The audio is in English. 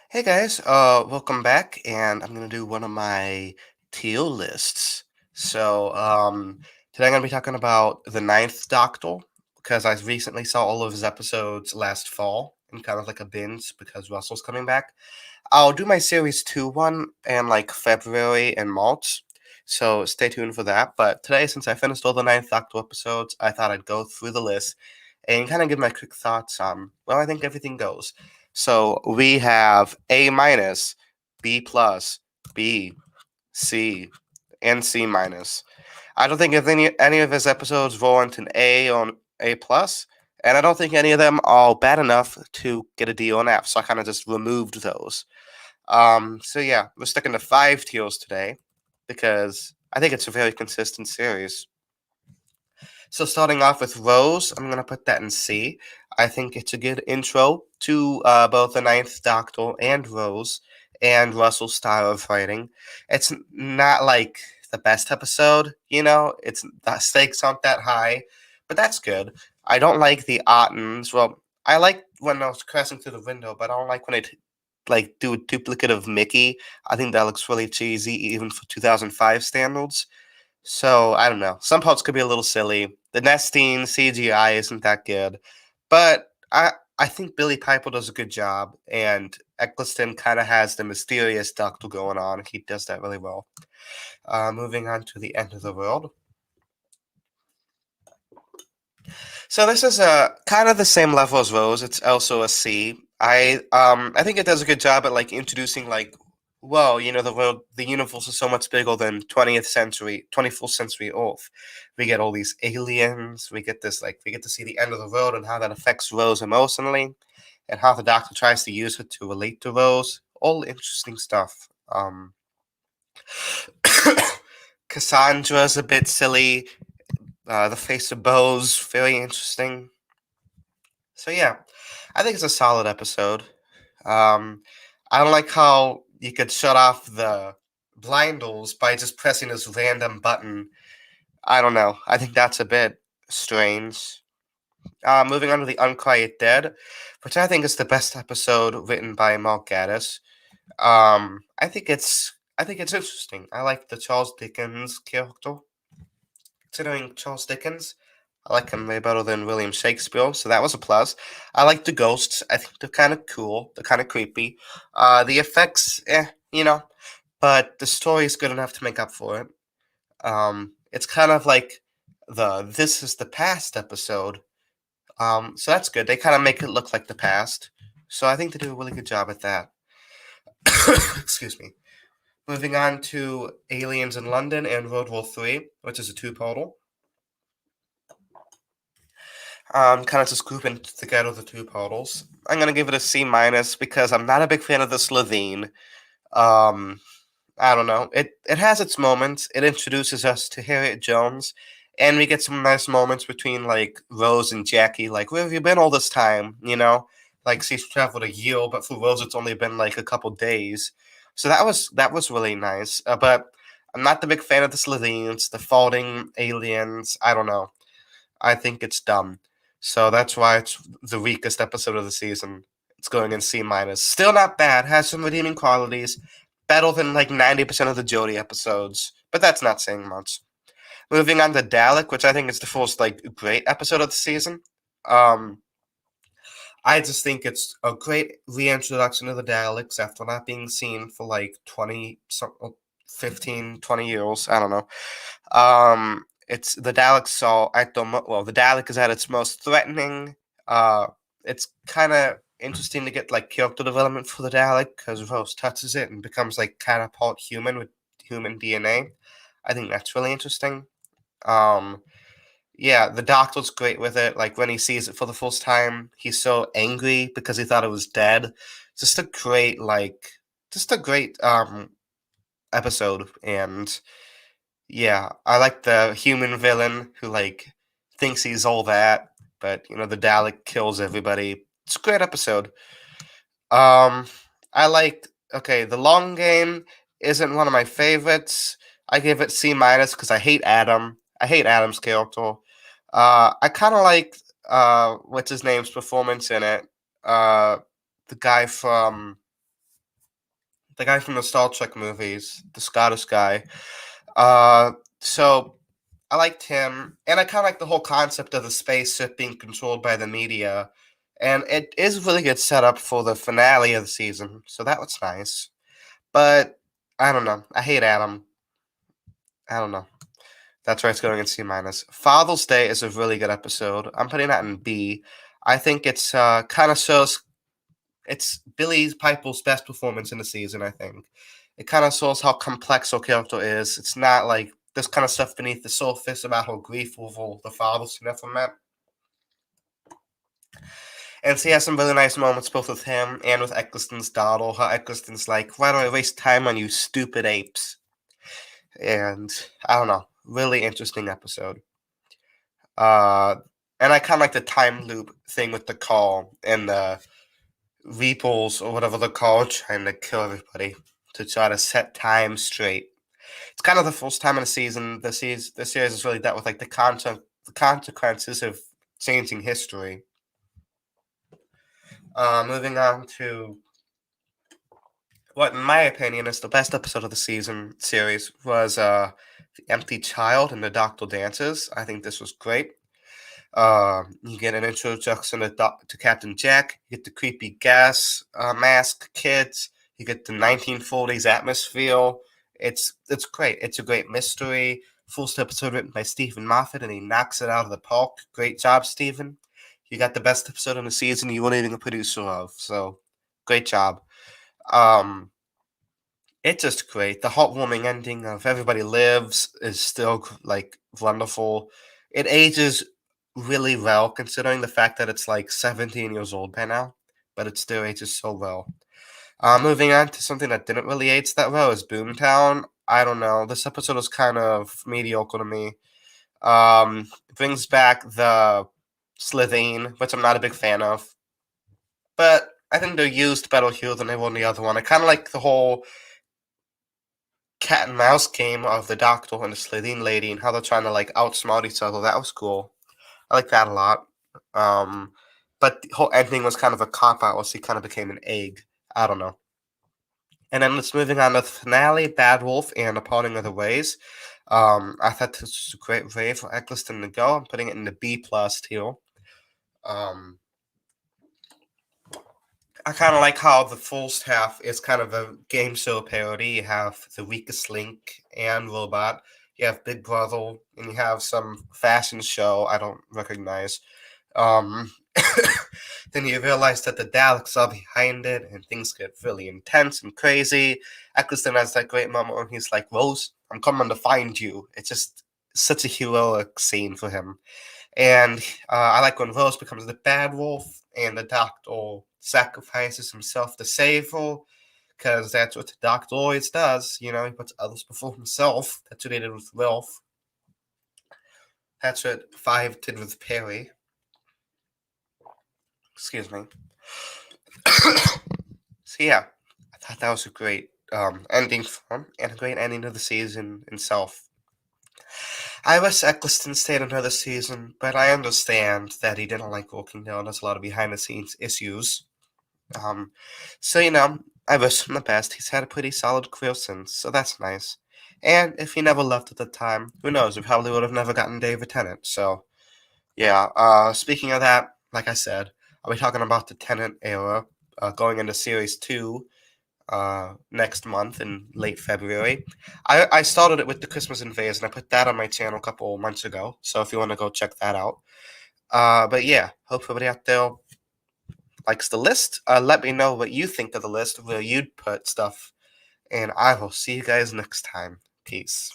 Hey guys, welcome back, and I'm gonna do one of my tier lists. Today I'm gonna be talking about the Ninth Doctor because I recently saw all of his episodes last fall in kind of like a binge because Russell's coming back. I'll do my series two one in like February and March, so stay tuned for that. But today, since I finished all the Ninth Doctor episodes, I thought I'd go through the list and kind of give my quick thoughts on well, I think everything goes. So we have A minus, B plus, B, C, and C minus. I don't think if any of his episodes warrant an A or an A plus, and I don't think any of them are bad enough to get a D or an F. So I kind of just removed those. So yeah, we're sticking to five tiers today because I think it's a very consistent series. So starting off with Rose, I'm gonna put that in C. I think it's a good intro to both the Ninth Doctor and Rose and Russell's style of writing. It's not like the best episode, It's the stakes aren't that high, but that's good. I don't like the Ottens. Well, I like when I was crashing through the window, but I don't like when they like do a duplicate of Mickey. I think that looks really cheesy, even for 2005 standards. So I don't know. Some parts could be a little silly. The nesting CGI isn't that good, but I think Billy Piper does a good job, and Eccleston kind of has the mysterious doctor going on. He does that really well. Moving on to the end of the world. So this is a kind of the same level as Rose. It's also a C. I think it does a good job at like introducing like, whoa, the world, the universe is so much bigger than 20th century, 21st century Earth. We get all these aliens. We get to see the end of the world and how that affects Rose emotionally, and how the Doctor tries to use it to relate to Rose. All interesting stuff. Cassandra's a bit silly. The Face of Bose, very interesting. So yeah, I think it's a solid episode. Um, I don't like how you could shut off the blinders by just pressing this random button. I don't know. I think that's a bit strange. Moving on to the Unquiet Dead, which I think is the best episode written by Mark Gatiss. I think it's interesting. I like the Charles Dickens character. Considering Charles Dickens, I like him way better than William Shakespeare, so that was a plus. I like the ghosts. I think they're kind of cool. They're kind of creepy. The effects, but the story is good enough to make up for it. It's kind of like the "This Is the Past" episode, so that's good. They kind of make it look like the past, so I think they do a really good job at that. Excuse me. Moving on to Aliens in London and World War III, which is a two-parter. Kind of just grouping together the two portals. I'm gonna give it a C minus because I'm not a big fan of the Slovene. Um, I don't know. It has its moments. It introduces us to Harriet Jones, and we get some nice moments between like Rose and Jackie. Like, where have you been all this time? Like she's traveled a year, but for Rose, it's only been like a couple days. So that was really nice. But I'm not the big fan of the Slovenes, the faulting aliens. I don't know. I think it's dumb. So that's why it's the weakest episode of the season. It's going in C minus. Still not bad. Has some redeeming qualities. Better than like 90% of the Jodie episodes, but that's not saying much. Moving on to Dalek, which I think is the first like great episode of the season. Um, I just think it's a great reintroduction of the Daleks after not being seen for like 20, 15, 20 years. I don't know. It's the Daleks are at the Dalek is at its most threatening. Uh, it's kind of interesting to get like character development for the Dalek because Rose touches it and becomes like kind of part human with human DNA. I think that's really interesting. Um, yeah, the Doctor's great with it. Like when he sees it for the first time, he's so angry because he thought it was dead. Just a great just a great episode. And yeah, I like the human villain who like thinks he's all that, but the Dalek kills everybody. It's a great episode. Um, I like okay. The Long Game isn't one of my favorites. I give it C minus because I hate Adam. I hate Adam's character. I kind of like what's his name's performance in it. Uh, the guy from the guy from the Star Trek movies, the Scottish guy. Uh, so I liked him, and I kind of like the whole concept of the spaceship being controlled by the media, and it is a really good setup for the finale of the season. So that was nice, but I don't know. I hate Adam. I don't know. That's why it's going in C minus. Father's Day is a really good episode. I'm putting that in B. I think it's kind of shows it's Billy Piper's best performance in the season. I think it kind of shows how complex her character is. It's not like this kind of stuff beneath the surface about her grief over the father she never met. And she has some really nice moments both with him and with Eccleston's daughter. How Eccleston's like, "Why do I waste time on you stupid apes?" And I don't know, really interesting episode. Uh, and I kind of like the time loop thing with the call and the Reapers or whatever they're called trying to kill everybody to try to set time straight. It's kind of the first time in the season the series has really dealt with like the consequences of changing history. Moving on to what, in my opinion, is the best episode of the season series was the Empty Child and the Doctor Dances. I think this was great. You get an introduction to Captain Jack. You get the creepy gas mask kids. You get the 1940s atmosphere. It's great. It's a great mystery. First episode written by Stephen Moffat, and he knocks it out of the park. Great job, Stephen. You got the best episode in the season you weren't even a producer of. So, great job. Um, it's just great. The heartwarming ending of Everybody Lives is still like wonderful. It ages really well considering the fact that it's like 17 years old by now, but it still ages so well. Moving on to something that didn't really age that well is Boomtown. I don't know. This episode was kind of mediocre to me. It brings back the Slitheen, which I'm not a big fan of, but I think they're used better here than they were in the other one. I kind of like the whole cat and mouse game of the Doctor and the Slitheen lady and how they're trying to like outsmart each other. That was cool. I like that a lot. Um, but the whole ending was kind of a cop out. Where she kind of became an egg. I don't know. And then let's moving on to the finale, Bad Wolf and the Parting of the Ways. I thought this was a great way for Eccleston to go. I'm putting it in the B plus here. Um, I kind of like how the first half is kind of a game show parody. You have The Weakest Link and Robot. You have Big Brother, and you have some fashion show I don't recognize. Um, then you realize that the Daleks are behind it, and things get really intense and crazy. Eccleston has that great moment when he's like, "Rose, I'm coming to find you." It's just such a heroic scene for him. And I like when Rose becomes the bad wolf and the doctor sacrifices himself to save her, because that's what the doctor always does. You know, he puts others before himself. That's what he did with Wilf. That's what Five did with Perry. Excuse me. So yeah, I thought that was a great ending for him and a great ending to the season itself. I wish Eccleston stayed another season, but I understand that he didn't like working there. There's a lot of behind the scenes issues. Um, so you know, I wish him the best. He's had a pretty solid career since, so that's nice. And if he never left at the time, who knows? We probably would have never gotten David Tennant. So yeah. Speaking of that, like I said, I'll be talking about the Tennant era, going into series two next month in late February. I started it with the Christmas Invasion. I put that on my channel a couple months ago. So if you want to go check that out. But yeah, hope everybody out there likes the list. Let me know what you think of the list, where you'd put stuff. And I will see you guys next time. Peace.